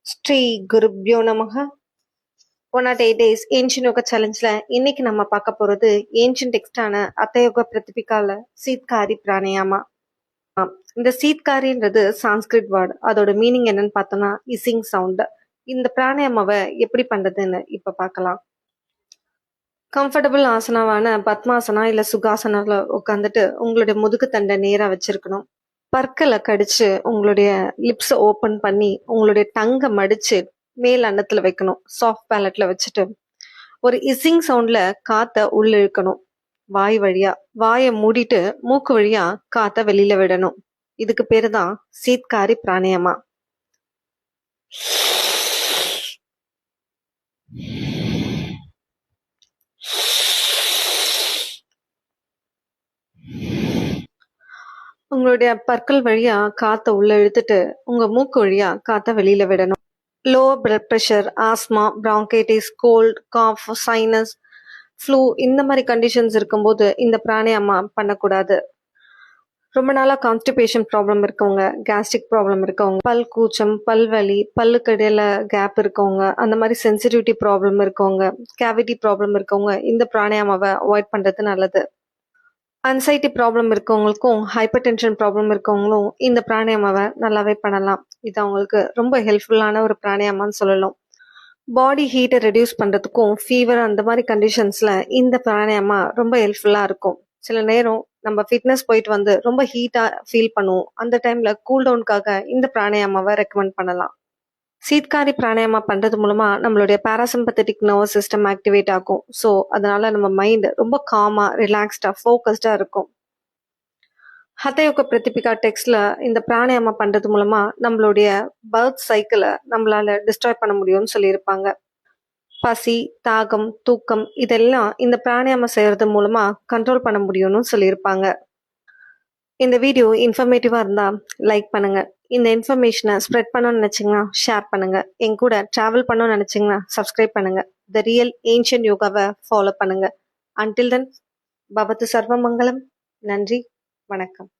ஸ்ரீ குருப்யோ நமக. 108 days ancient yoga சேலஞ்சில் இன்னைக்கு நம்ம பார்க்க போகிறது ஏன்ஷியன் டெக்ஸ்டான அத்தயோக பிரதிபிகால சீத்காரி பிராணயாமா. இந்த சீத்காரின்றது சான்ஸ்கிரிட் வேர்டு. அதோட மீனிங் என்னன்னு பார்த்தோம்னா இசிங் சவுண்டு. இந்த பிராணயாமாவை எப்படி பண்ணுறதுன்னு இப்போ பார்க்கலாம். கம்ஃபர்டபுள் ஆசனாவான பத்மாசனா இல்லை சுகாசனாவில் உட்காந்துட்டு உங்களுடைய முதுகு தண்டை நேராக வச்சிருக்கணும். பற்களை கடிச்சு உங்களுடைய லிப்ஸை ஓப்பன் பண்ணி உங்களுடைய டங்கை மடிச்சு மேல் அன்னத்துல வைக்கணும். சாஃப்ட் பேலட்ல வச்சுட்டு ஒரு இசிங் சவுண்ட்ல காத்த உள்ள இழுக்கணும். வாய் வழியா வாயை மூடிட்டு மூக்கு வழியா காத்த வெளியில விடணும். இதுக்கு பேரு தான் சீத்காரி பிராணயமா. உங்களுடைய பற்கள் வழியா காத்த உள்ள இழுத்துட்டு உங்க மூக்கு வழியா காத்த வெளியில விடணும். Lower blood pressure, asthma, bronchitis, cold, cough, sinus, flu இந்த மாதிரி கண்டிஷன்ஸ் இருக்கும்போது இந்த பிராணயாமா பண்ணக்கூடாது. ரொம்ப நாளாக கான்ஸ்டிபேஷன் ப்ராப்ளம் இருக்கவங்க, கேஸ்ட்ரிக் ப்ராப்ளம் இருக்கவங்க, பல் கூச்சம், பல் வலி, பல்லுக்கு இடையில கேப் இருக்கவங்க, அந்த மாதிரி சென்சிட்டிவிட்டி ப்ராப்ளம் இருக்கவங்க, கேவிட்டி ப்ராப்ளம் இருக்கவங்க இந்த பிராணயாமாவை அவாய்ட் பண்ணுறது நல்லது. அன்சைட்டி ப்ராப்ளம் இருக்கவங்களுக்கும் ஹைப்பர் டென்ஷன் ப்ராப்ளம் இருக்கவங்களும் இந்த பிராணயாமாவை நல்லாவே பண்ணலாம். இது அவங்களுக்கு ரொம்ப ஹெல்ப்ஃபுல்லான ஒரு பிராணயாமான்னு சொல்லலாம். பாடி ஹீட்டை ரெடியூஸ் பண்ணுறதுக்கும் ஃபீவர் அந்த மாதிரி கண்டிஷன்ஸில் இந்த பிராணயாமா ரொம்ப ஹெல்ப்ஃபுல்லாக இருக்கும். சில நேரம் நம்ம ஃபிட்னஸ் போயிட்டு வந்து ரொம்ப ஹீட்டாக ஃபீல் பண்ணுவோம். அந்த டைமில் கூல் டவுனுக்காக இந்த பிராணயாமாவை ரெக்கமெண்ட் பண்ணலாம். சீத்காரி பிராணயாமா பண்ணுறது மூலமாக நம்மளுடைய பேராசிம்பத்தட்டிக் நர்வஸ் சிஸ்டம் ஆக்டிவேட் ஆகும். ஸோ அதனால நம்ம மைண்ட் ரொம்ப காமாக, ரிலாக்ஸ்டாக, ஃபோக்கஸ்டாக இருக்கும். ஹதயோக பிரதிபிகா டெக்ஸ்ட்ல இந்த பிராணயாமா பண்றது மூலமா நம்மளுடைய பர்த் சைக்கிளை நம்மளால டிஸ்ட்ராய் பண்ண முடியும்னு சொல்லியிருப்பாங்க. பசி, தாகம், தூக்கம் இதெல்லாம் இந்த பிராணயாமா செய்யறது மூலமா கண்ட்ரோல் பண்ண முடியும்னு சொல்லியிருப்பாங்க. இந்த வீடியோ இன்ஃபர்மேட்டிவா இருந்தா லைக் பண்ணுங்க. இந்த இன்ஃபர்மேஷனை ஸ்ப்ரெட் பண்ணணும்னு நினைச்சீங்கன்னா ஷேர் பண்ணுங்க. என் கூட டிராவல் பண்ணணும்னு நினைச்சீங்கன்னா சப்ஸ்கிரைப் பண்ணுங்க. த ரியல் ஏன்ஷியன் யோகாவை ஃபாலோ பண்ணுங்க. அன்டில் தென் பவது சர்வமங்கலம். நன்றி, வணக்கம்.